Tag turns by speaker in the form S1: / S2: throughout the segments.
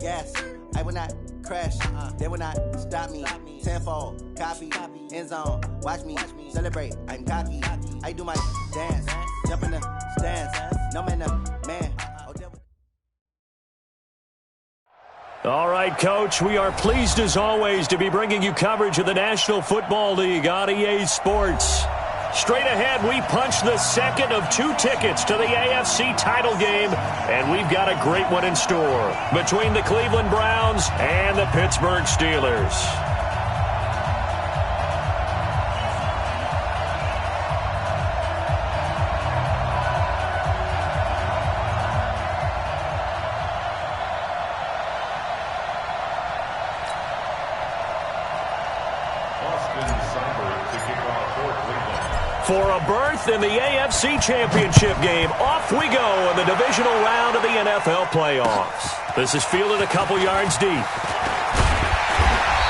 S1: gas. I will not crash. They will not stop me. Tenfold, copy, end zone. Watch me celebrate. I'm cocky. I do my dance. Jump in the stands. No man, man.
S2: All right, Coach, we are pleased as always to be bringing you coverage of the National Football League on EA Sports. Straight ahead, we punch the second of 2 tickets to the AFC title game, and we've got a great one in store between the Cleveland Browns and the Pittsburgh Steelers. For a berth in the AFC Championship game, off we go in the divisional round of the NFL playoffs. This is fielded a couple yards deep.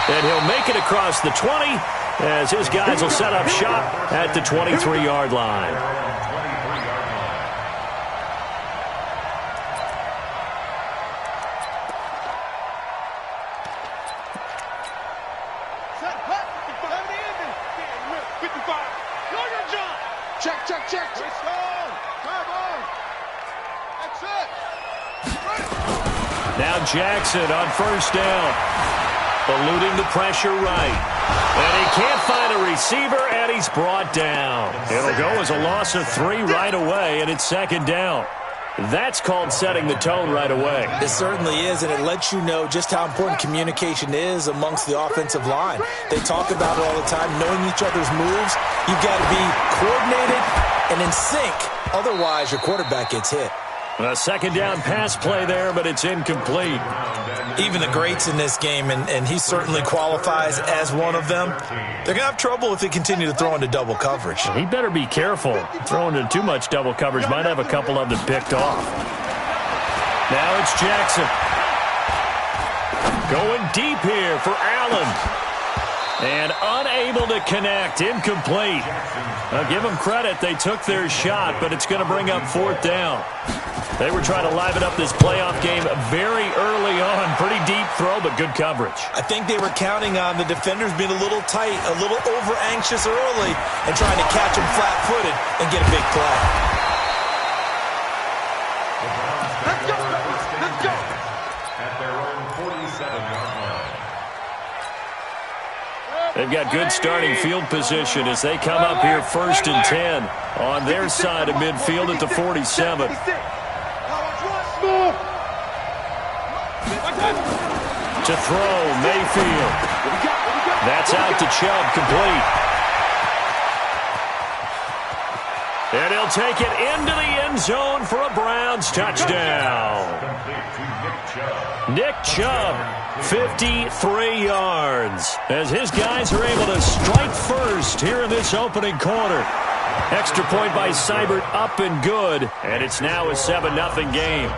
S2: And he'll make it across the 20 as his guys will set up shop at the 23-yard line. Now Jackson on first down, eluding the pressure right. And he can't find a receiver, and he's brought down. It'll go as a loss of 3 right away, and it's second down. That's called setting the tone right away.
S3: It certainly is, and it lets you know just how important communication is amongst the offensive line. They talk about it all the time, knowing each other's moves. You've got to be coordinated and in sync. Otherwise, your quarterback gets hit.
S2: A second down pass play there, but it's incomplete.
S3: Even the greats in this game, and he certainly qualifies as one of them, they're going to have trouble if they continue to throw into double coverage.
S2: He better be careful. Throwing into too much double coverage might have a couple of them picked off. Now it's Jackson. Going deep here for Allen. And unable to connect. Incomplete. I'll give them credit. They took their shot, but it's going to bring up 4th down. They were trying to liven up this playoff game very early on. Pretty deep throw, but good coverage.
S3: I think they were counting on the defenders being a little tight, a little over-anxious early, and trying to catch them flat-footed and get a big play.
S4: Let's go! Let's go! At their own 47-yard line.
S2: They've got good starting field position as they come up here 1st and 10 on their side of midfield at the 47. To throw, Mayfield. That's out to Chubb, complete. And he'll take it into the end zone for a Browns touchdown. Nick Chubb, 53 yards, as his guys are able to strike first here in this opening quarter. Extra point by Seibert, up and good, and it's now a 7-0 game.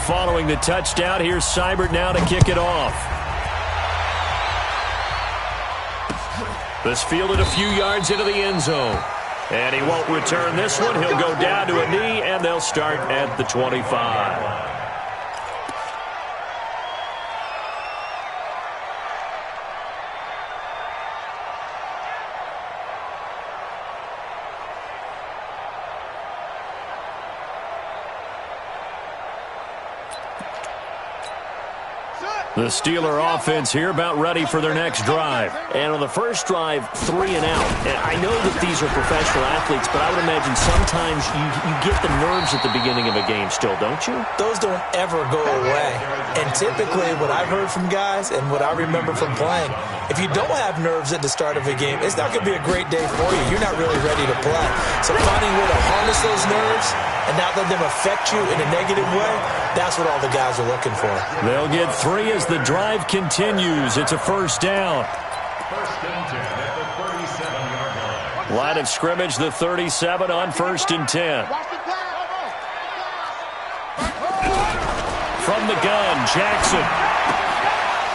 S2: Following the touchdown, here's Seibert now to kick it off. This fielded a few yards into the end zone. And he won't return this one. He'll go down to a knee, and they'll start at the 25. The Steeler offense here about ready for their next drive.
S5: And on the first drive, 3 and out. And I know that these are professional athletes, but I would imagine sometimes you get the nerves at the beginning of a game still, don't you?
S3: Those don't ever go away. And typically what I've heard from guys and what I remember from playing, if you don't have nerves at the start of a game, it's not going to be a great day for you. You're not really ready to play. So finding a way to harness those nerves and not let them affect you in a negative way, that's what all the guys are looking for.
S2: They'll get 3 as the drive continues. It's a first down.
S4: First and 10 at the 37-yard line.
S2: Line of scrimmage, the 37 on 1st and 10. From the gun, Jackson.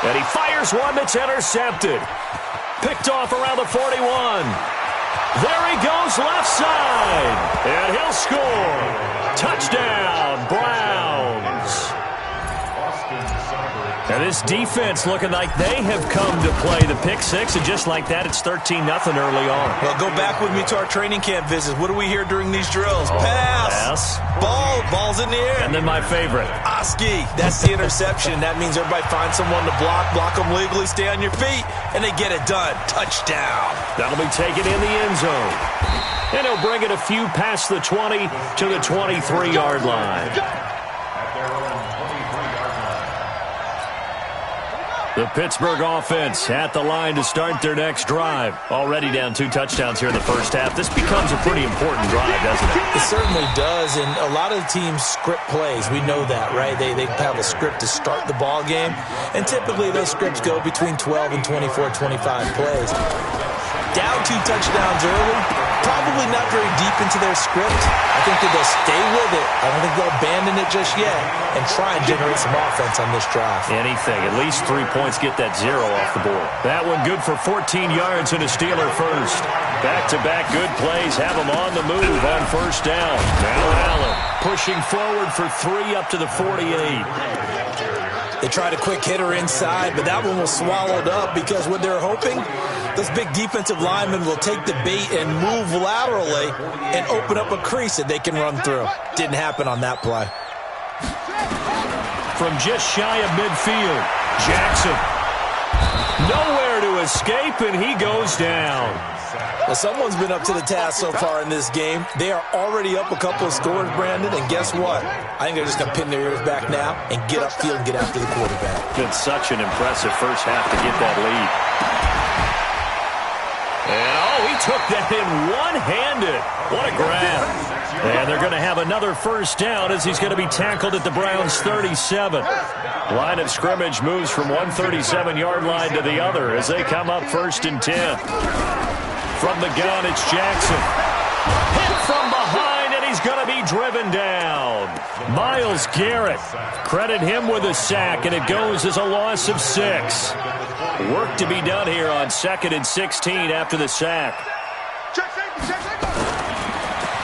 S2: And he fires one that's intercepted. Picked off around the 41. There he goes left side. And he'll score. Touchdown, Browns. And this defense looking like they have come to play the pick six, and just like that, it's 13-0 early on.
S3: Well, go back with me to our training camp visits. What do we hear during these drills? Pass. Ball's in the air.
S2: And then my favorite.
S3: Oski. That's the interception. That means everybody finds someone to block them legally, stay on your feet, and they get it done. Touchdown.
S2: That'll be taken in the end zone. And he'll bring it a few past the 20 to the 23-yard line. The Pittsburgh offense at the line to start their next drive. Already down 2 touchdowns here in the first half. This becomes a pretty important drive, doesn't it?
S3: It certainly does, and a lot of the teams script plays. We know that, right? They have a script to start the ball game, and typically those scripts go between 12 and 24, 25 plays. Down 2 touchdowns early, probably not very deep into their script. I think that they'll stay with it. I don't think they'll abandon it just yet and try and generate some offense on this drive.
S2: Anything. At least 3 points, get that 0 off the board. That one good for 14 yards and a Steeler first. Back-to-back good plays have them on the move on first down. Now Allen pushing forward for 3 up to the 48.
S3: They tried a quick hitter inside, but that one was swallowed up because what they're hoping, those big defensive linemen will take the bait and move laterally and open up a crease that they can run through. Didn't happen on that play.
S2: From just shy of midfield, Jackson. Nowhere to escape, and he goes down.
S3: Well, someone's been up to the task so far in this game. They are already up a couple of scores, Brandon, and guess what? I think they're just going to pin their ears back now and get upfield and get after the quarterback.
S2: Been such an impressive first half to get that lead. And, he took that in one-handed. What a grab. And they're going to have another first down as he's going to be tackled at the Browns' 37. Line of scrimmage moves from one 37-yard line to the other as they come up 1st and 10. From the gun, it's Jackson. Hit from behind, and he's going to be driven down. Myles Garrett. Credit him with a sack, and it goes as a loss of 6. Work to be done here on 2nd and 16 after the sack.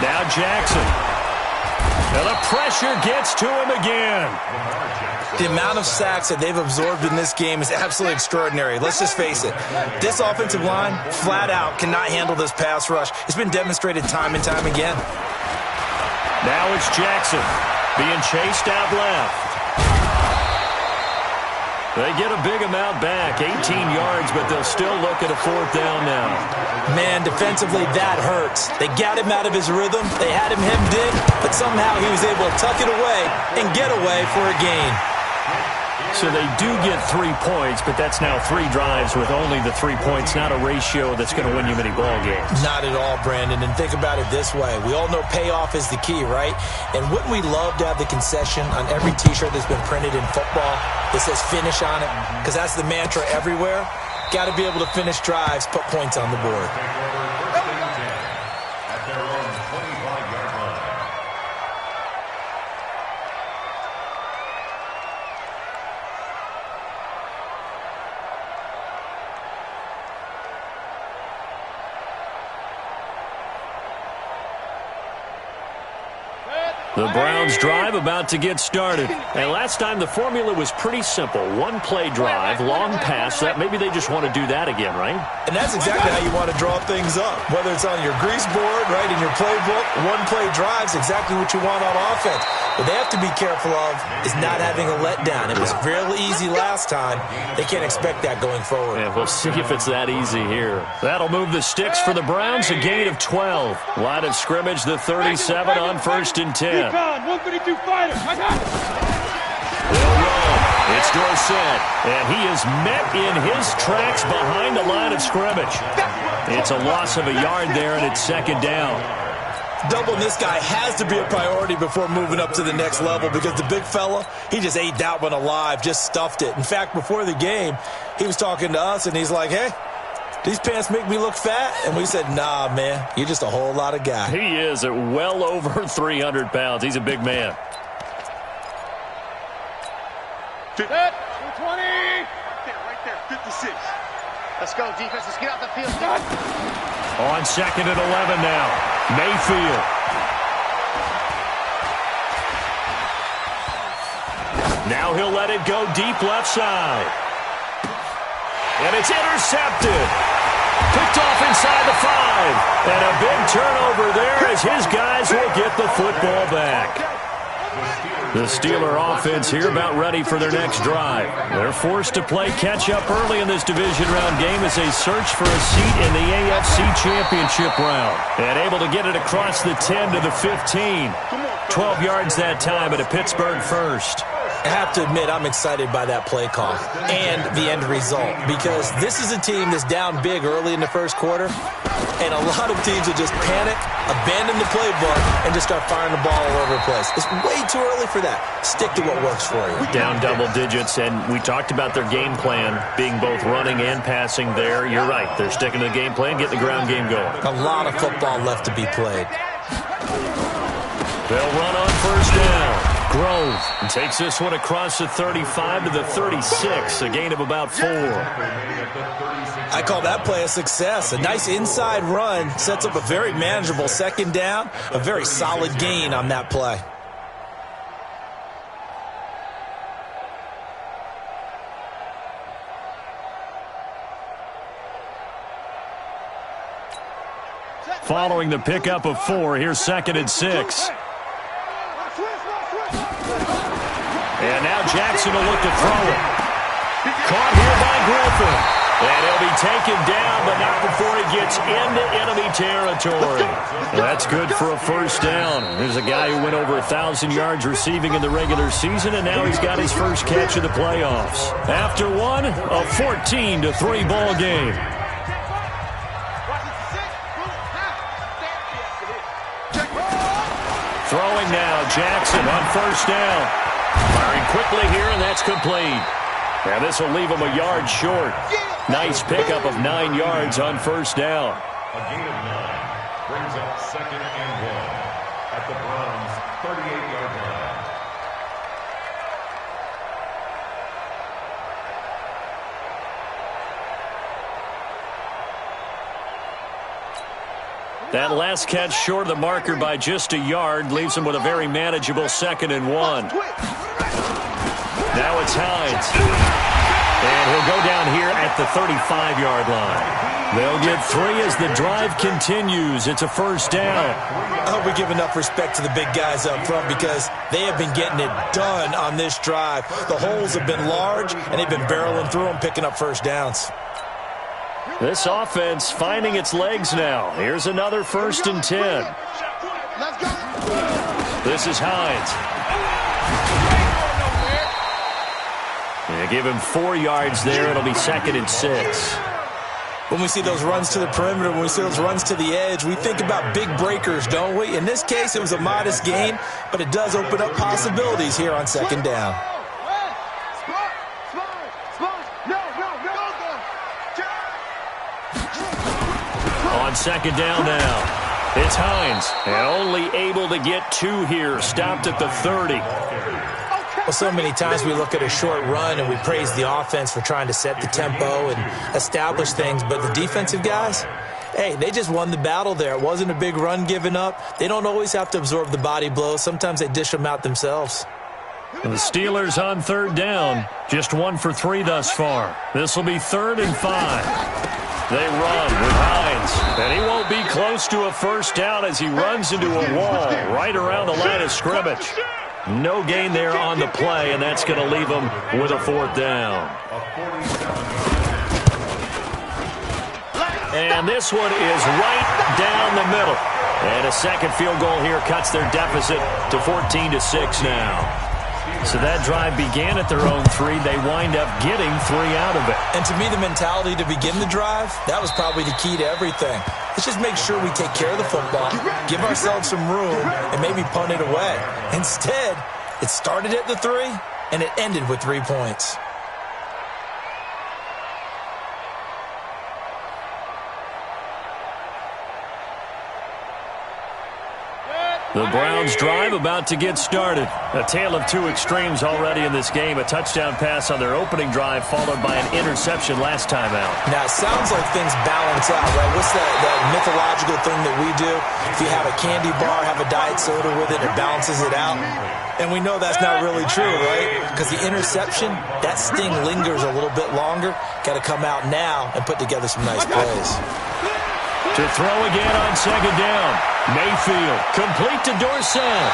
S2: Now Jackson. And the pressure gets to him again.
S3: The amount of sacks that they've absorbed in this game is absolutely extraordinary. Let's just face it. This offensive line, flat out, cannot handle this pass rush. It's been demonstrated time and time again.
S2: Now it's Jackson being chased out left. They get a big amount back, 18 yards, but they'll still look at a 4th down now.
S3: Man, defensively, that hurts. They got him out of his rhythm. They had him hemmed in, but somehow he was able to tuck it away and get away for a gain.
S2: So they do get 3 points, but that's now 3 drives with only the 3 points, not a ratio that's going to win you many ball games.
S3: Not at all, Brandon. And think about it this way. We all know payoff is the key, right? And wouldn't we love to have the concession on every T-shirt that's been printed in football that says finish on it? Because that's the mantra everywhere. Got to be able to finish drives, put points on the board.
S2: The Browns drive about to get started. And last time the formula was pretty simple. 1-play drive, long pass. That maybe they just want to do that again, right?
S3: And that's exactly how you want to draw things up. Whether it's on your grease board, right, in your playbook, 1-play drive's exactly what you want on offense. What they have to be careful of is not having a letdown. It was real easy last time. They can't expect that going forward.
S2: Yeah, we'll see if it's that easy here. That'll move the sticks for the Browns, a gain of 12. Line of scrimmage, the 37 on 1st and 10.
S6: 132 fighter. I got it.
S2: They'll roll. It's Dorsett, and he is met in his tracks behind the line of scrimmage. It's a loss of a yard there, and it's 2nd down.
S3: Doubling this guy has to be a priority before moving up to the next level because the big fella, he just ate that one alive, just stuffed it. In fact, before the game, he was talking to us, and he's like, hey, these pants make me look fat? And we said, nah, man, you're just a whole lot of guy.
S2: He is at well over 300 pounds. He's a big man.
S6: 220.
S7: Let's go, defense. Let's get out the field.
S2: On 2nd and 11 now. Mayfield. Now he'll let it go deep left side. And it's intercepted. Picked off inside the 5. And a big turnover there as his guys will get the football back. The Steeler offense here about ready for their next drive. They're forced to play catch-up early in this division round game as they search for a seat in the AFC Championship round. And able to get it across the 10 to the 15. 12 yards that time at a Pittsburgh first.
S3: I have to admit, I'm excited by that play call and the end result because this is a team that's down big early in the first quarter, and a lot of teams will just panic, abandon the playbook, and just start firing the ball all over the place. It's way too early for that. Stick to what works for you.
S2: Down double digits, and we talked about their game plan being both running and passing there. You're right. They're sticking to the game plan, getting the ground game going.
S3: A lot of football left to be played.
S2: They'll run on first down. Grove takes this one across the 35 to the 36, a gain of about 4.
S3: I call that play a success. A nice inside run sets up a very manageable second down, a very solid gain on that play.
S2: Following the pickup of 4, here's 2nd and 6. And now Jackson will look to throw it. Caught here by Griffin. And he'll be taken down, but not before he gets into enemy territory. That's good for a first down. There's a guy who went over 1,000 yards receiving in the regular season, and now he's got his first catch of the playoffs. After one, a 14-3 ball game. Throwing now, Jackson on first down. Firing quickly here, and that's complete. And this will leave him a yard short. Nice pickup of 9 yards on first down.
S4: A gain of 9 brings up 2nd and 1 at the Browns' 38-yard line.
S2: That last catch short of the marker by just a yard leaves him with a very manageable 2nd and 1. Now it's Hines. And he'll go down here at the 35-yard line. They'll get 3 as the drive continues. It's a first down.
S3: I hope we give enough respect to the big guys up front because they have been getting it done on this drive. The holes have been large, and they've been barreling through them, picking up first downs.
S2: This offense finding its legs now. Here's another 1st and 10. This is Hines. They give him 4 yards there. It'll be 2nd and 6.
S3: When we see those runs to the perimeter, when we see those runs to the edge, we think about big breakers, don't we? In this case, it was a modest gain, but it does open up possibilities here on 2nd down.
S2: On 2nd down now, it's Hines, and only able to get 2 here, stopped at the 30.
S3: Well, so many times we look at a short run and we praise the offense for trying to set the tempo and establish things, but the defensive guys, hey, they just won the battle there. It wasn't a big run given up. They don't always have to absorb the body blows. Sometimes they dish them out themselves.
S2: The Steelers on 3rd down, just 1 for 3 thus far. This will be 3rd and 5. They run with Hines, and he won't be close to a first down as he runs into a wall right around the line of scrimmage. No gain there on the play, and that's going to leave him with a 4th down. And this one is right down the middle. And a second field goal here cuts their deficit to 14-6 now. So that drive began at their own 3. They wind up getting 3 out of it.
S3: And to me, the mentality to begin the drive, that was probably the key to everything. Let's just make sure we take care of the football, give ourselves some room, and maybe punt it away. Instead, it started at the 3, and it ended with 3 points.
S2: The Browns drive about to get started. A tale of two extremes already in this game. A touchdown pass on their opening drive followed by an interception last time out.
S3: Now, it sounds like things balance out, right? What's that mythological thing that we do? If you have a candy bar, have a diet soda with it, it balances it out. And we know that's not really true, right? Because the interception, that sting lingers a little bit longer. Got to come out now and put together some nice plays.
S2: To throw again on second down. Mayfield, complete to Dorsett.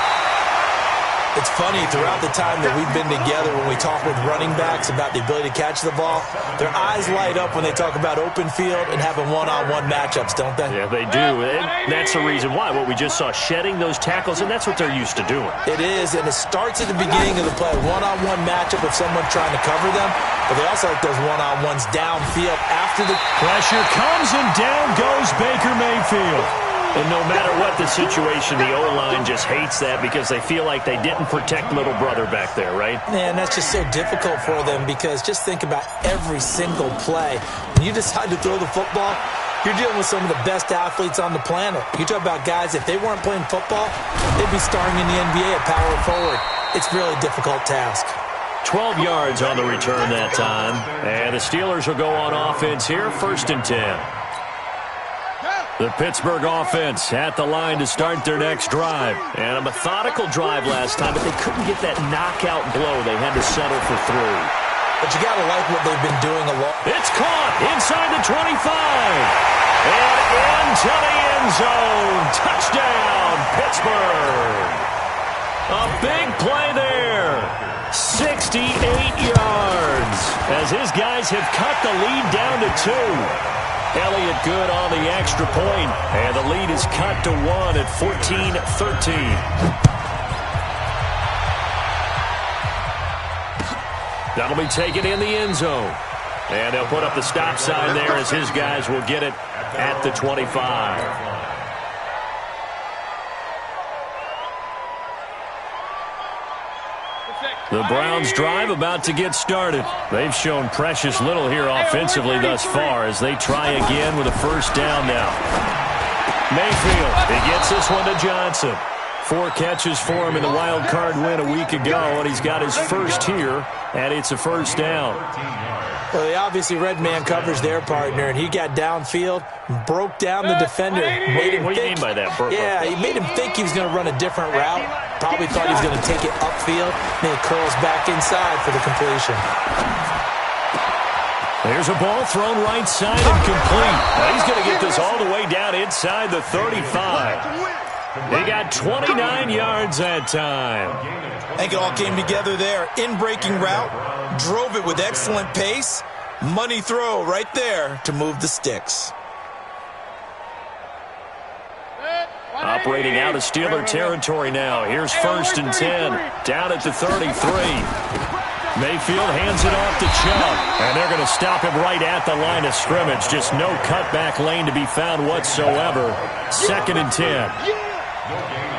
S3: It's funny, throughout the time that we've been together, when we talk with running backs about the ability to catch the ball, their eyes light up when they talk about open field and having one-on-one matchups, don't they?
S2: Yeah, they do. And that's the reason why. What we just saw, shedding those tackles, and that's what they're used to doing.
S3: It is, and it starts at the beginning of the play. One-on-one matchup with someone trying to cover them, but they also like those one-on-ones downfield after the
S2: pressure comes, and down goes Baker Mayfield. And no matter what the situation, the O-line just hates that because they feel like they didn't protect little brother back there, right?
S3: Man, that's just so difficult for them because just think about every single play. When you decide to throw the football, you're dealing with some of the best athletes on the planet. You talk about guys, if they weren't playing football, they'd be starring in the NBA at power forward. It's a really difficult task.
S2: 12 yards on the return that time. And the Steelers will go on offense here, 1st and 10. The Pittsburgh offense at the line to start their next drive. And a methodical drive last time, but they couldn't get that knockout blow. They had to settle for 3.
S3: But you got to like what they've been doing a lot.
S2: It's caught inside the 25. And into the end zone. Touchdown, Pittsburgh. A big play there. 68 yards as his guys have cut the lead down to 2. Elliott good on the extra point, and the lead is cut to 1 at 14-13. That'll be taken in the end zone. And they'll put up the stop sign there as his guys will get it at the 25. The Browns drive about to get started. They've shown precious little here offensively thus far as they try again with a first down now. Mayfield, he gets this one to Johnson. 4 catches for him in the wild card win a week ago, and he's got his first here, and it's a first down.
S3: Well, they obviously red man covers their partner, and he got downfield, broke down the defender.
S2: What do you mean by that, Burko?
S3: Yeah, he made him think he was going to run a different route. Probably thought he was going to take it upfield. Then it curls back inside for the completion.
S2: There's a ball thrown right side and complete. Now he's going to get this all the way down inside the 35. They got 29 yards that time.
S3: I think it all came together there. In-breaking route, drove it with excellent pace. Money throw right there to move the sticks.
S2: Operating out of Steeler territory now. Here's 1st and 10. Down at the 33. Mayfield hands it off to Chubb. And they're going to stop him right at the line of scrimmage. Just no cutback lane to be found whatsoever. 2nd and 10.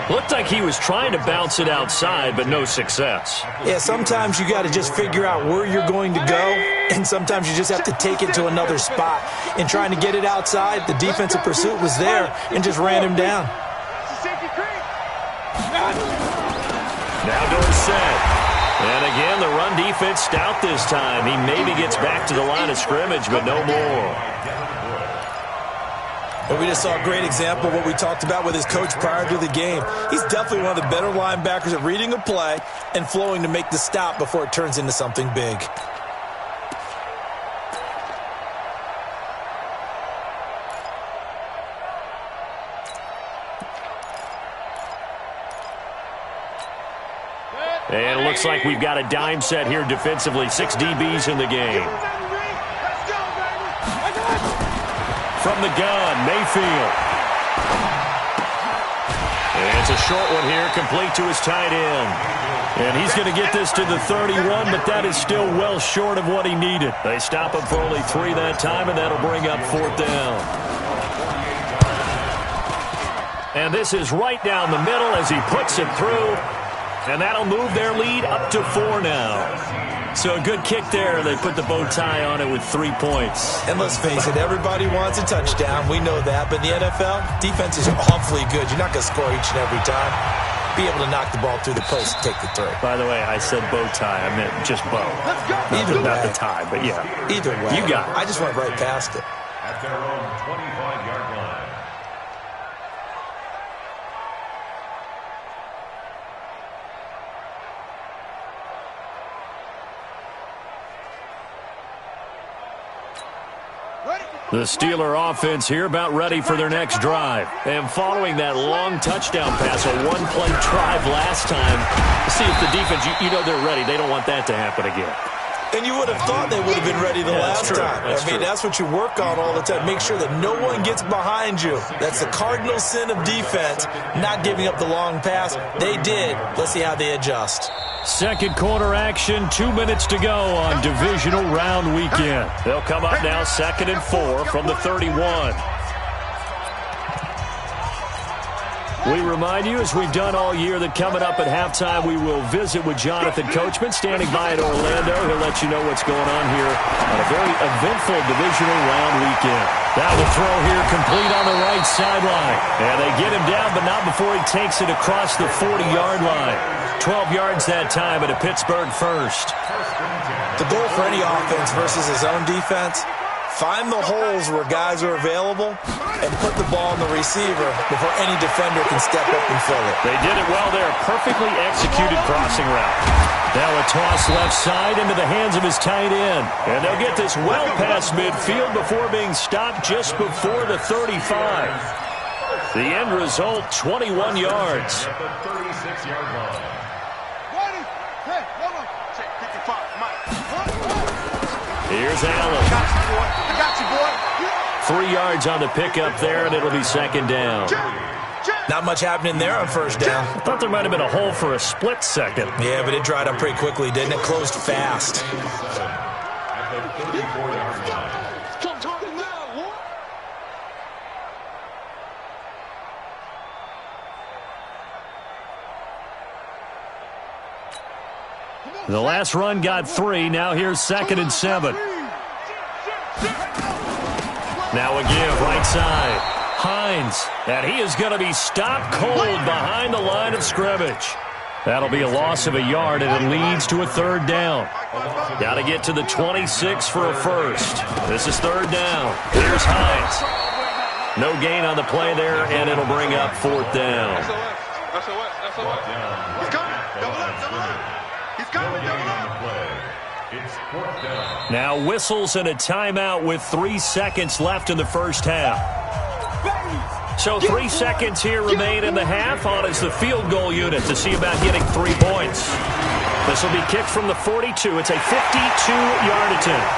S2: Looked like he was trying to bounce it outside, but no success.
S3: Yeah, sometimes you got to just figure out where you're going to go, and sometimes you just have to take it to another spot. In trying to get it outside, the defensive pursuit was there and just ran him down.
S2: Now Dorsett. And again, the run defense stout this time. He maybe gets back to the line of scrimmage, but no more.
S3: But we just saw a great example of what we talked about with his coach prior to the game. He's definitely one of the better linebackers at reading a play and flowing to make the stop before it turns into something big.
S2: And it looks like we've got a dime set here defensively. 6 DBs in the game. From the gun, Mayfield. And it's a short one here, complete to his tight end. And he's going to get this to the 31, but that is still well short of what he needed. They stop him for only 3 that time, and that'll bring up 4th down. And this is right down the middle as he puts it through. And that'll move their lead up to 4 now.
S5: So a good kick there. They put the bow tie on it with 3 points.
S3: And let's face it, everybody wants a touchdown. We know that. But in the NFL, defenses are awfully good. You're not going to score each and every time. Be able to knock the ball through the post and take the throw.
S5: By the way, I said bow tie. I meant just bow.
S3: Either way.
S5: Not the tie, but yeah.
S3: Either way.
S5: You got it.
S3: I just went right past it.
S4: At their own 25-yard line.
S2: The Steeler offense here about ready for their next drive. And following that long touchdown pass, a one-play drive last time, see if the defense, you know they're ready. They don't want that to happen again.
S3: And you would have thought they would have been ready the last time. That's what you work on all the time. Make sure that no one gets behind you. That's the cardinal sin of defense, not giving up the long pass. They did. Let's see how they adjust.
S2: Second quarter action, 2 minutes to go on divisional round weekend. They'll come up now 2nd and 4 from the 31. We remind you, as we've done all year, that coming up at halftime, we will visit with Jonathan Coachman, standing by in Orlando. He'll let you know what's going on here on a very eventful divisional round weekend. That will throw here complete on the right sideline. And they get him down, but not before he takes it across the 40-yard line. 12 yards that time at a Pittsburgh first.
S3: The goal for any offense versus his own defense, find the holes where guys are available and put the ball in the receiver before any defender can step up and fill it.
S2: They did it well there. Perfectly executed crossing route. Now a toss left side into the hands of his tight end. And they'll get this well past midfield before being stopped just before the 35. The end result, 21 yards.
S4: At the 36-yard line.
S2: Here's Allen.
S6: I got you, boy.
S2: 3 yards on the pickup there, and it'll be second down.
S3: Not much happening there on first down.
S2: I thought there might have been a hole for a split second.
S3: Yeah, but it dried up pretty quickly, didn't it? Closed fast.
S4: At the 34-yard line.
S2: The last run got 3. Now here's 2nd and 7. Now a give, right side. Hines, and he is going to be stopped cold behind the line of scrimmage. That'll be a loss of a yard, and it leads to a third down. Got to get to the 26 for a first. This is third down. Here's Hines. No gain on the play there, and it'll bring up fourth down. Now whistles and a timeout with 3 seconds left in the first half. So 3 seconds here remain in the half. On is the field goal unit to see about getting 3 points. This will be kicked from the 42. It's a 52-yard attempt.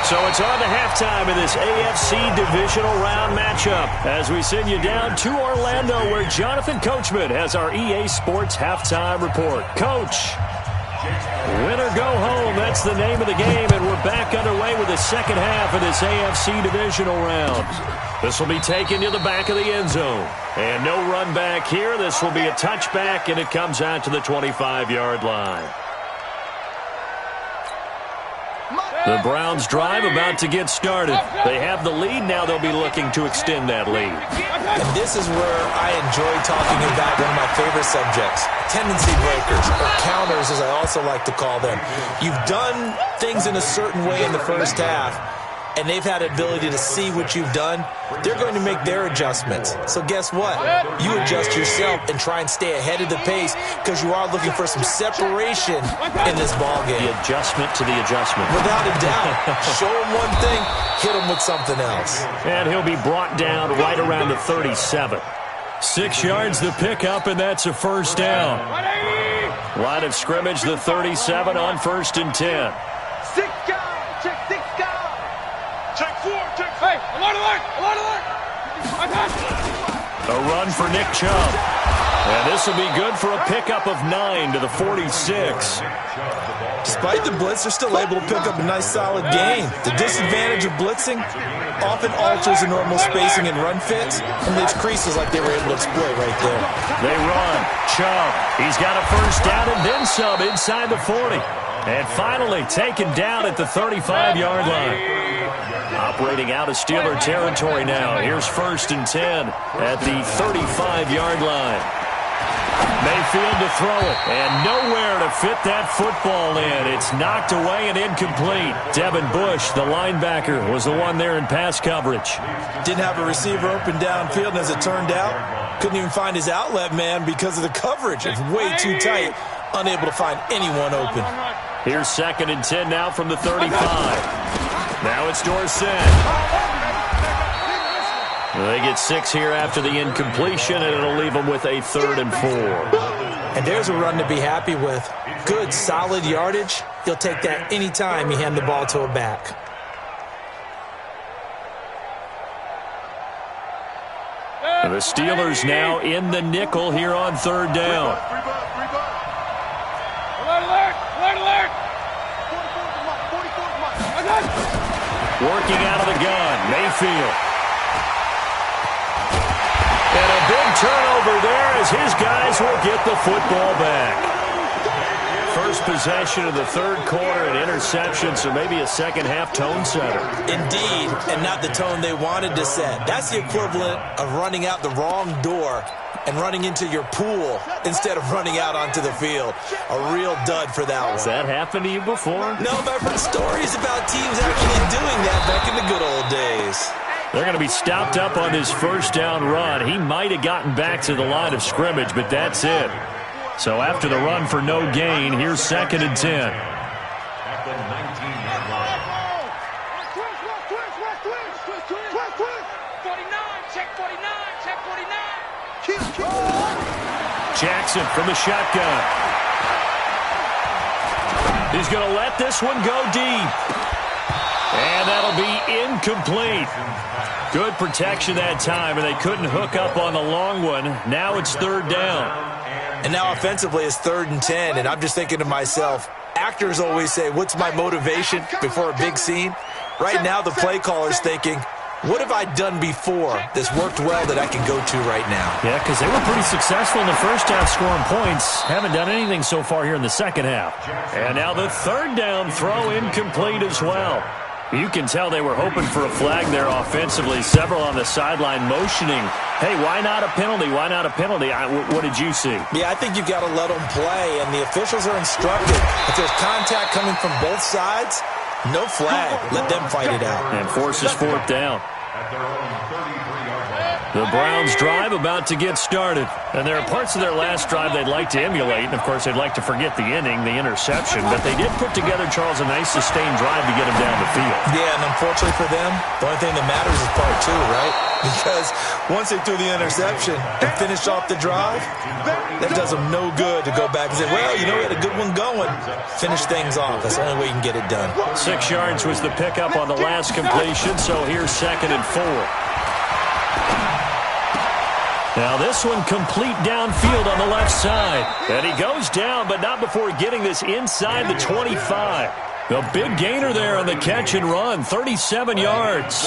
S2: So it's on to halftime in this AFC divisional round matchup as we send you down to Orlando where Jonathan Coachman has our EA Sports halftime report. Coach. Win or go home, that's the name of the game, and we're back underway with the second half of this AFC divisional round. This will be taken to the back of the end zone. And no run back here. This will be a touchback, and it comes out to the 25-yard line. The Browns drive about to get started. They have the lead. Now they'll be looking to extend that lead.
S3: And this is where I enjoy talking about one of my favorite subjects, tendency breakers, or counters as I also like to call them. You've done things in a certain way in the first half, and they've had the ability to see what you've done. They're going to make their adjustments. So guess what? You adjust yourself and try and stay ahead of the pace because you are looking for some separation in this ballgame.
S2: The adjustment to the adjustment.
S3: Without a doubt. Show them one thing, hit them with something else.
S2: And he'll be brought down right around the 37. 6 yards the pickup, and that's a first down. Line of scrimmage, the 37 on 1st and 10.
S6: 6 guys, check 6 guys. Check 4, check. Hey, alert, alert. I got you.
S2: A run for Nick Chubb. And this will be good for a pickup of 9 to the 46.
S3: Despite the blitz, they're still able to pick up a nice solid gain. The disadvantage of blitzing often alters the normal spacing and run fits and leaves creases like they were able to exploit right there.
S2: They run. Chubb. He's got a first down and then some inside the 40. And finally taken down at the 35-yard line. Operating out of Steeler territory now. Here's 1st and 10 at the 35-yard line. Mayfield to throw it, and nowhere to fit that football in. It's knocked away and incomplete. Devin Bush, the linebacker, was the one there in pass coverage.
S3: Didn't have a receiver open downfield, and as it turned out, couldn't even find his outlet man because of the coverage. It's way too tight, unable to find anyone open.
S2: Here's 2nd and 10 now from the 35. Now it's Dorsett. They get 6 here after the incompletion, and it'll leave them with a 3rd and 4.
S3: And there's a run to be happy with. Good, solid yardage. He'll take that any time you hand the ball to a back.
S2: And the Steelers now in the nickel here on 3rd down. Working out of the gun, Mayfield. And a big turnover there as his guys will get the football back. First possession of the 3rd quarter, an interception, so maybe a second-half tone setter.
S3: Indeed, and not the tone they wanted to set. That's the equivalent of running out the wrong door and running into your pool instead of running out onto the field. A real dud for that one.
S2: Has that happened to you before?
S3: No, but I've heard stories about teams actually doing that back in the good old days.
S2: They're going to be stopped up on his 1st down run. He might have gotten back to the line of scrimmage, but that's it. So after the run for no gain, here's 2nd and 10.
S4: At the 19-yard line.
S6: 49, check 49, check 49.
S2: Jackson from the shotgun. He's going to let this one go deep. And that'll be incomplete. Good protection that time, and they couldn't hook up on the long one. Now it's 3rd down.
S3: And now offensively it's 3rd and 10, and I'm just thinking to myself, actors always say, what's my motivation before a big scene? Right now the play caller's thinking, what have I done before that's worked well that I can go to right now?
S2: Yeah, because they were pretty successful in the first half scoring points. Haven't done anything so far here in the second half. And now the 3rd down throw incomplete as well. You can tell they were hoping for a flag there offensively. Several on the sideline motioning, hey, why not a penalty? Why not a penalty? What did you see?
S3: Yeah, I think you've got to let them play, and the officials are instructed. If there's contact coming from both sides, no flag. Let them fight it out.
S2: And forces 4th down.
S4: At their own 33-yard line.
S2: The Browns drive about to get started. And there are parts of their last drive they'd like to emulate. And, of course, they'd like to forget the inning, the interception. But they did put together, Charles, a nice sustained drive to get them down the field.
S3: Yeah, and unfortunately for them, the only thing that matters is part 2, right? Because once they threw the interception and finished off the drive, that does them no good to go back and say, well, you know, we had a good one going. Finish things off. That's the only way you can get it done.
S2: 6 yards was the pickup on the last completion. So here's 2nd and 4. Now this one complete downfield on the left side. And he goes down, but not before getting this inside the 25. The big gainer there on the catch and run, 37 yards.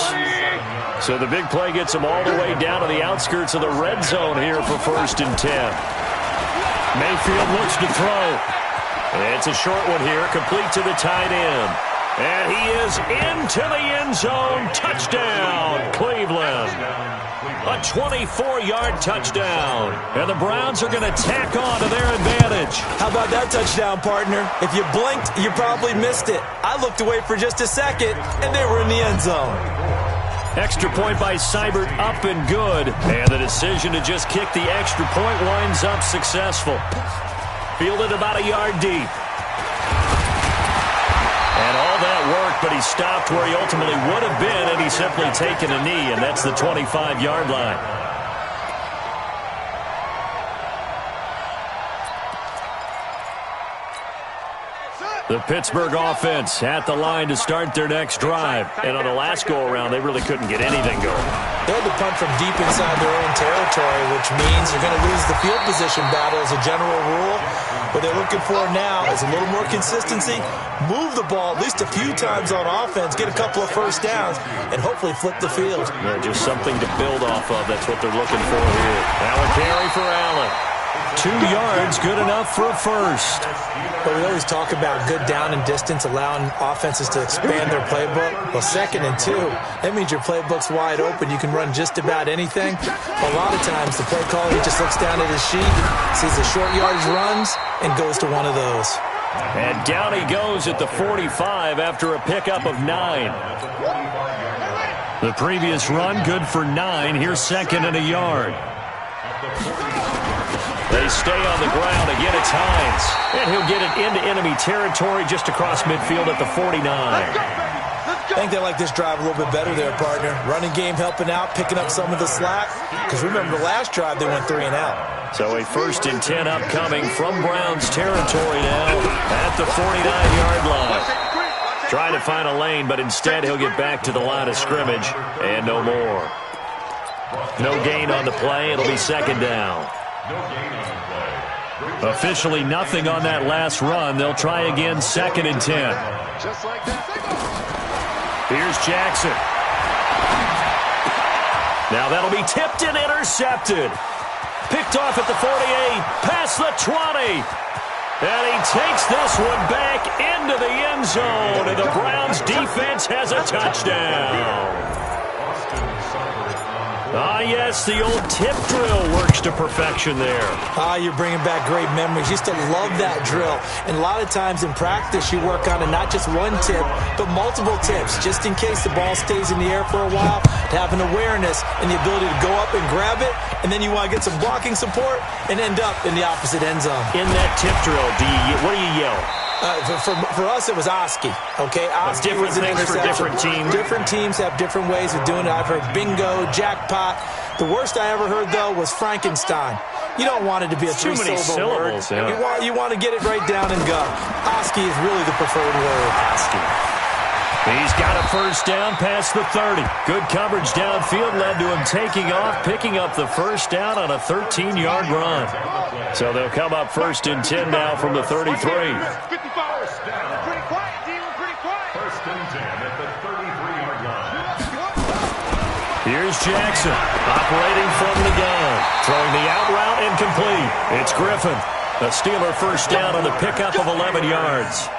S2: So the big play gets him all the way down to the outskirts of the red zone here for 1st and 10. Mayfield looks to throw. It's a short one here, complete to the tight end. And he is into the end zone. Touchdown, Cleveland. A 24-yard touchdown. And the Browns are going to tack on to their advantage.
S3: How about that touchdown, partner? If you blinked, you probably missed it. I looked away for just a second, and they were in the end zone.
S2: Extra point by Seibert, up and good. And the decision to just kick the extra point winds up successful. Fielded about a yard deep. And all that worked, but he stopped where he ultimately would have been, and he's simply taken a knee, and that's the 25-yard line. The Pittsburgh offense at the line to start their next drive. And on the last go-around, they really couldn't get anything going.
S3: They had to punt from deep inside their own territory, which means you're going to lose the field position battle as a general rule. What they're looking for now is a little more consistency, move the ball at least a few times on offense, get a couple of first downs, and hopefully flip the field.
S2: Yeah, just something to build off of. That's what they're looking for here. Now a carry for Allen. 2 yards, good enough for a first.
S3: But we always talk about good down and distance, allowing offenses to expand their playbook. Well, 2nd and 2, that means your playbook's wide open. You can run just about anything. A lot of times, the play caller, he just looks down at his sheet, sees the short yardage runs, and goes to one of those.
S2: And down he goes at the 45 after a pickup of 9. The previous run, good for 9. Here's 2nd and a yard. They stay on the ground. Again, it's Hines. And he'll get it into enemy territory just across midfield at the 49.
S3: I think they like this drive a little bit better there, partner. Running game helping out, picking up some of the slack. Because remember, the last drive, they went 3 and out.
S2: So a 1st and 10 upcoming from Browns territory now at the 49-yard line. Trying to find a lane, but instead he'll get back to the line of scrimmage and no more. No gain on the play. It'll be 2nd down. Officially nothing on that last run. They'll try again, 2nd and 10. Here's Jackson. Now that'll be tipped and intercepted. Picked off at the 48, past the 20. And he takes this one back into the end zone. And the Browns defense has a touchdown. Ah, yes, the old tip drill works to perfection there.
S3: Ah, you're bringing back great memories. Used to love that drill. And a lot of times in practice, you work on it, not just one tip, but multiple tips, just in case the ball stays in the air for a while, to have an awareness and the ability to go up and grab it, and then you want to get some blocking support and end up in the opposite end zone.
S2: In that tip drill, what do you yell?
S3: For us, it was Oski, okay? Oski
S2: different
S3: was an
S2: things for different teams.
S3: Different teams have different ways of doing it. I've heard bingo, jackpot. The worst I ever heard, though, was Frankenstein. You don't want it to be a three-syllable word.
S2: Yeah.
S3: You want to get it right down and go. Oski is really the preferred word.
S2: Oski. He's got a 1st down past the 30. Good coverage downfield led to him taking off, picking up the 1st down on a 13-yard run. So they'll come up 1st and 10 now from the 33.
S6: 55. Pretty quiet, D. We're pretty quiet.
S4: 1st and 10 at the 33-yard line.
S2: Here's Jackson operating from the gun. Throwing the out route incomplete. It's Griffin. A Steeler 1st down on the pickup of 11 yards.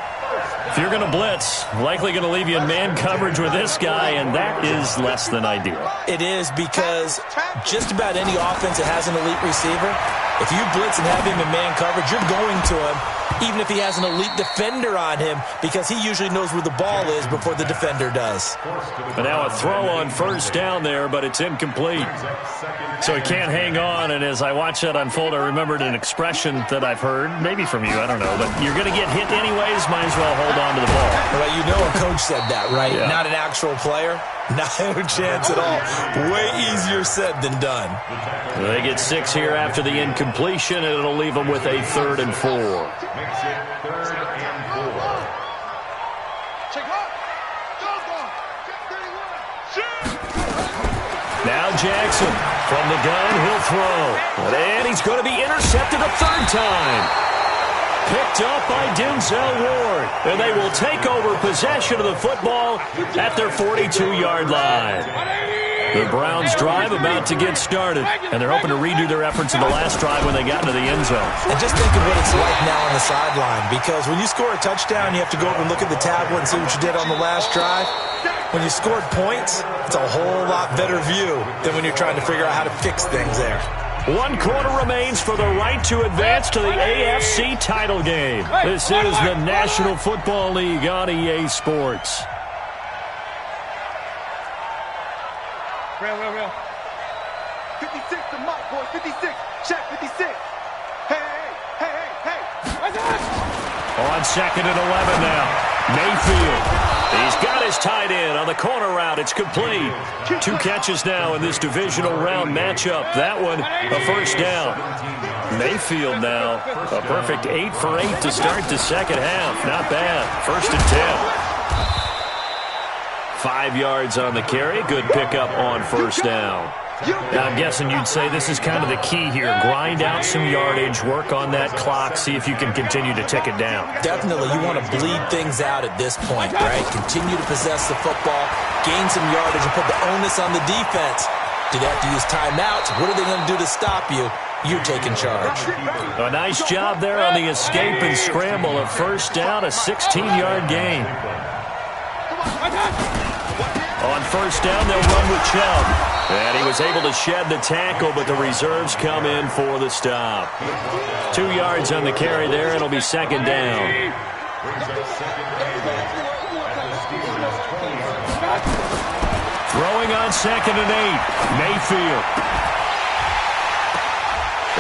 S2: If you're going to blitz, likely going to leave you in man coverage with this guy, and that is less than ideal.
S3: It is, because just about any offense that has an elite receiver, if you blitz and have him in man coverage, you're going to him, even if he has an elite defender on him, because he usually knows where the ball is before the defender does.
S2: But now a throw on 1st down there, but it's incomplete. So he can't hang on, and as I watch that unfold, I remembered an expression that I've heard, maybe from you, I don't know, but you're going to get hit anyways, might as well hold on to the ball.
S3: Well, you know a coach said that, right?
S2: Yeah.
S3: Not an actual player. Not a chance at all. Way easier said than done.
S2: They get 6 here after the incompletion, and it'll leave them with a 3rd and 4.
S4: Makes it 3rd and 4.
S6: Check hot.
S2: Now Jackson from the gun, he'll throw. And he's going to be intercepted a 3rd time. Picked up by Denzel Ward. And they will take over possession of the football at their 42-yard line. The Browns drive about to get started, and they're hoping to redo their efforts in the last drive when they got into the end zone.
S3: And just think of what it's like now on the sideline, because when you score a touchdown, you have to go over and look at the tablet and see what you did on the last drive. When you scored points, it's a whole lot better view than when you're trying to figure out how to fix things there.
S2: 1 quarter remains for the right to advance to the AFC title game. This is the National Football League on EA Sports.
S6: Real. 56 to Mike, boy. 56. Check 56. Hey.
S2: On 2nd and 11 now. Mayfield. He's got his tight end on the corner route. It's complete. 2 catches now in this divisional round matchup. That one, a 1st down. Mayfield now, a perfect 8 for 8 to start the 2nd half. Not bad. 1st and 10. 5 yards on the carry. Good pickup on 1st down. Now, I'm guessing you'd say this is kind of the key here. Grind out some yardage, work on that clock, see if you can continue to tick it down.
S3: Definitely. You want to bleed things out at this point, right? Continue to possess the football, gain some yardage, and put the onus on the defense. Do they have to use timeouts? What are they going to do to stop you? you're taking charge.
S5: A nice job there on the escape and scramble. A first down, a 16-yard gain. On first down, they'll run with Chubb. And he was able to shed the tackle, but the reserves come in for the stop. 2 yards on the carry there. It'll be second down. Throwing on 2nd and 8. Mayfield.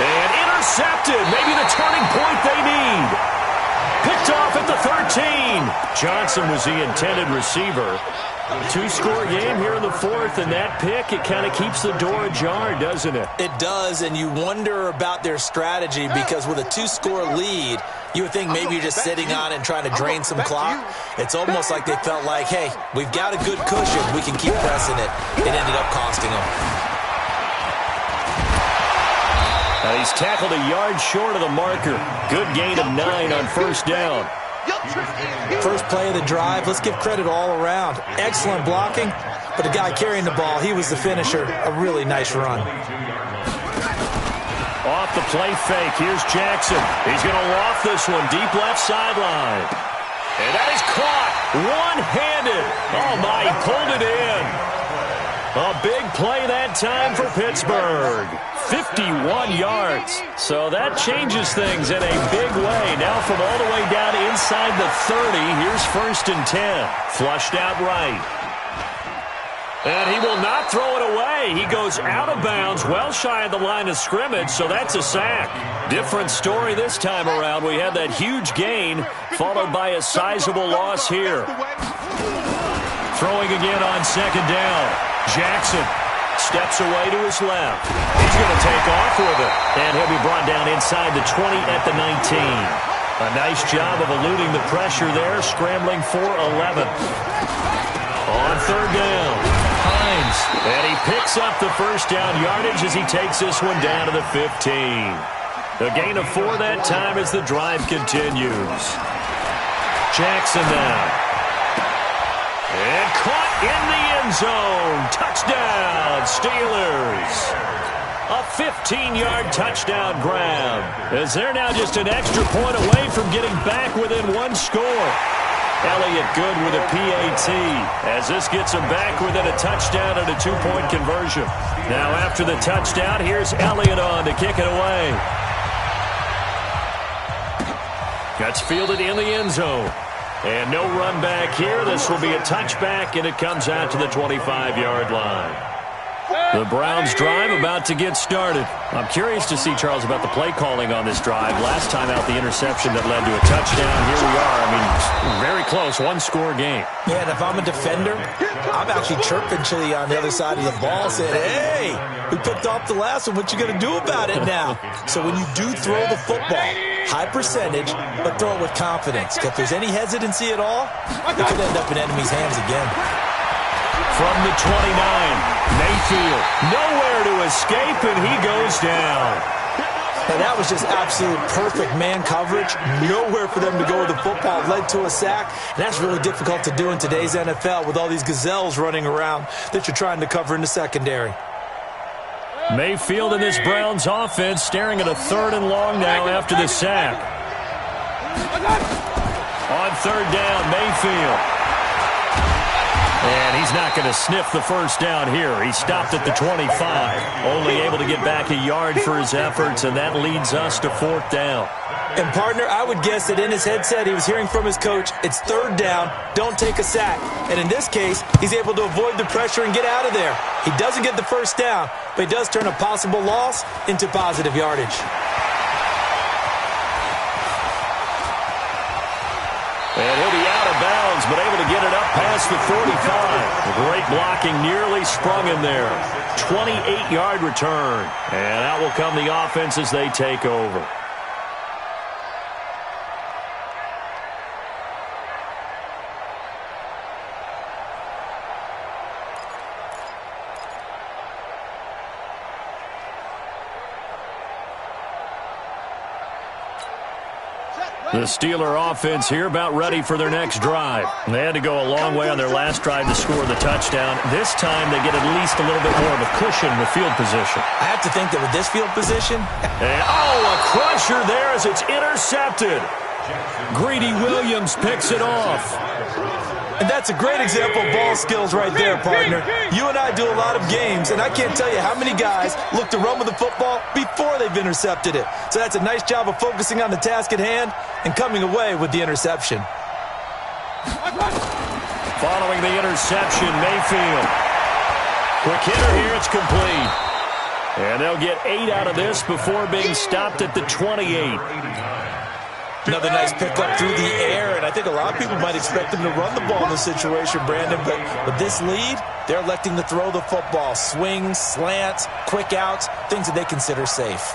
S5: And intercepted. Maybe the turning point they need. Picked off at the 13. Johnson was the intended receiver. 2-score game here in the 4th, and that pick, it kind of keeps the door ajar, doesn't it?
S3: It does, and you wonder about their strategy because with a 2-score lead, you would think maybe you're just sitting on it and trying to drain some clock. It's almost like they felt like, hey, we've got a good cushion. We can keep pressing it. It ended up costing them.
S5: Now he's tackled a yard short of the marker. Good gain of 9 on first down.
S3: First play of the drive, let's give credit all around. Excellent blocking, but the guy carrying the ball, he was the finisher. A really nice run.
S5: Off the play fake, here's Jackson. He's going to loft this one deep left sideline. And that is caught one-handed. Oh, my, he pulled it in. A big play that time for Pittsburgh. 51 yards. So that changes things in a big way. Now from all the way down inside the 30, here's 1st and 10. Flushed out right. And he will not throw it away. He goes out of bounds, well shy of the line of scrimmage, so that's a sack. Different story this time around. We had that huge gain, followed by a sizable loss here. Throwing again on 2nd down. Jackson steps away to his left. He's going to take off with it. And he'll be brought down inside the 20 at the 19. A nice job of eluding the pressure there, scrambling for 11. On 3rd down, Hines. And he picks up the first down yardage as he takes this one down to the 15. A gain of 4 that time as the drive continues. Jackson now. And caught in the end zone. Touchdown, Steelers. A 15-yard touchdown grab. As they're now just an extra point away from getting back within 1 score. Elliott good with a PAT as this gets him back within a touchdown and a 2-point conversion. Now after the touchdown, here's Elliott on to kick it away. Gets fielded in the end zone. And no run back here. This will be a touchback, and it comes out to the 25-yard line. The Browns drive about to get started. I'm curious to see, Charles, about the play calling on this drive. Last time out, the interception that led to a touchdown. Here we are. I mean, very close, 1-score game.
S3: Yeah, and if I'm a defender, I'm actually chirping Chili on the other side of the ball, saying, hey, we picked off the last one. What you going to do about it now? So when you do throw the football, high percentage, but throw it with confidence. If there's any hesitancy at all, it could end up in enemy's hands again.
S5: From the 29, Mayfield, nowhere to escape, and he goes down.
S3: And that was just absolute perfect man coverage. Nowhere for them to go with the football. Led to a sack. And that's really difficult to do in today's NFL with all these gazelles running around that you're trying to cover in the secondary.
S5: Mayfield in this Browns offense staring at a 3rd and long now after the sack. On 3rd down, Mayfield. And he's not going to sniff the first down here. He stopped at the 25. Only able to get back a yard for his efforts, and that leads us to 4th down.
S3: And, partner, I would guess that in his headset he was hearing from his coach, it's 3rd down, don't take a sack. And in this case, he's able to avoid the pressure and get out of there. He doesn't get the first down, but he does turn a possible loss into positive yardage.
S5: And he'll be out of bounds, but able to get it up past the 45. Great blocking, nearly sprung in there. 28-yard return. And out will come the offense as they take over.
S2: The Steeler offense here about ready for their next drive. They had to go a long way on their last drive to score the touchdown. This time they get at least a little bit more of a cushion with field position.
S3: I have to think that with this field position.
S2: And, a crusher there as it's intercepted. Greedy Williams picks it off.
S3: And that's a great example of ball skills right there, partner. You and I do a lot of games, and I can't tell you how many guys look to run with the football before they've intercepted it. So that's a nice job of focusing on the task at hand and coming away with the interception.
S2: Following the interception, Mayfield. Quick hitter here, it's complete. And they'll get 8 out of this before being stopped at the 28.
S3: Another nice pickup through the air, and I think a lot of people might expect them to run the ball in this situation, Brandon, but with this lead, they're electing to throw the football. Swings, slants, quick outs, things that they consider safe.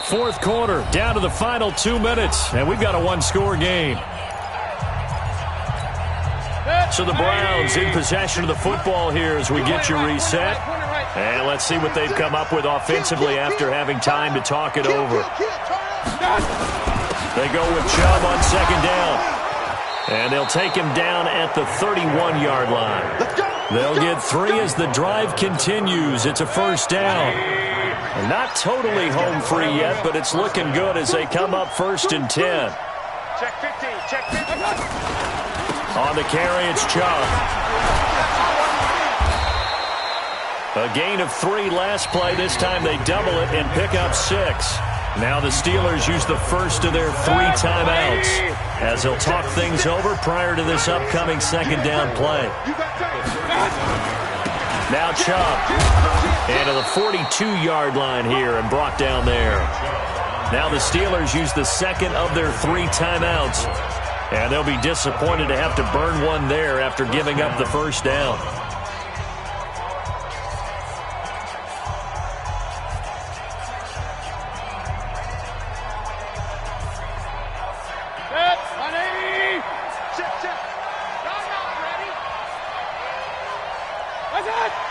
S2: Fourth quarter, down to the final 2 minutes, and we've got a one-score game. So the Browns in possession of the football here as we get you reset. And let's see what they've come up with offensively after having time to talk it over. They go with Chubb on second down. And they'll take him down at the 31-yard line. They'll get 3 as the drive continues. It's a first down. Not totally home free yet, but it's looking good as they come up 1st and 10.
S6: Check 15, check 15.
S2: On the carry, it's Chubb. A gain of 3 last play. This time they double it and pick up 6. Now the Steelers use the first of their 3 timeouts as they'll talk things over prior to this upcoming second down play. Now Chubb into the 42-yard line here and brought down there. Now the Steelers use the second of their 3 timeouts. And they'll be disappointed to have to burn one there after giving up the first down.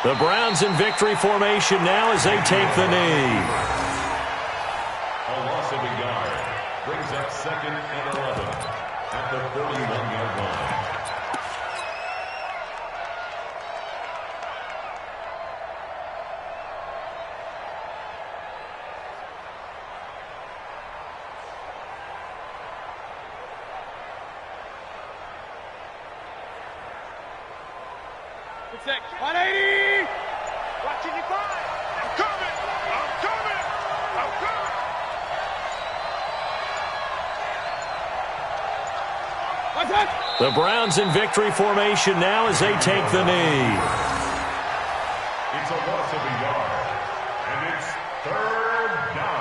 S2: The Browns in victory formation now as they take the knee.
S4: A loss of a yard brings up 2nd and 11 at the 31-yard line.
S6: Six, 180. Watching you five. I'm coming. I'm coming. I'm coming. What's that?
S2: The Browns in victory formation now as they take the knee.
S4: It's a loss of a yard, and it's 3rd down.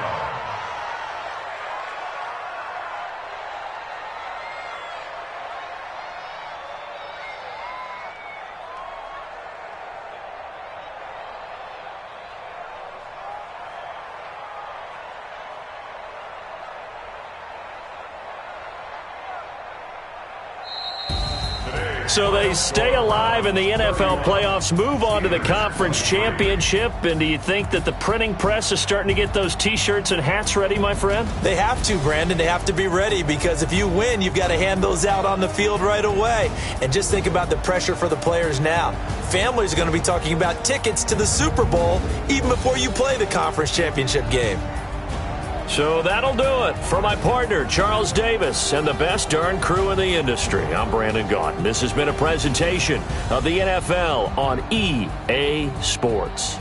S2: So they stay alive in the NFL playoffs, move on to the conference championship. And do you think that the printing press is starting to get those T-shirts and hats ready, my friend?
S3: They have to, Brandon. They have to be ready because if you win, you've got to hand those out on the field right away. And just think about the pressure for the players now. Families are going to be talking about tickets to the Super Bowl even before you play the conference championship game.
S2: So that'll do it. For my partner, Charles Davis, and the best darn crew in the industry, I'm Brandon Gaudin. This has been a presentation of the NFL on EA Sports.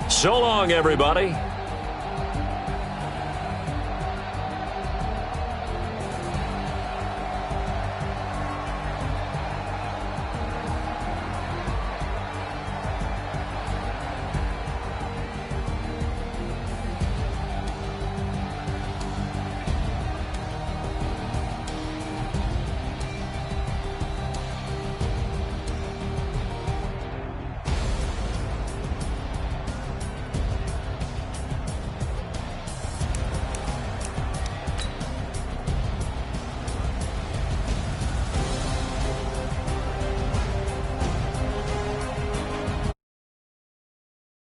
S2: So long, everybody.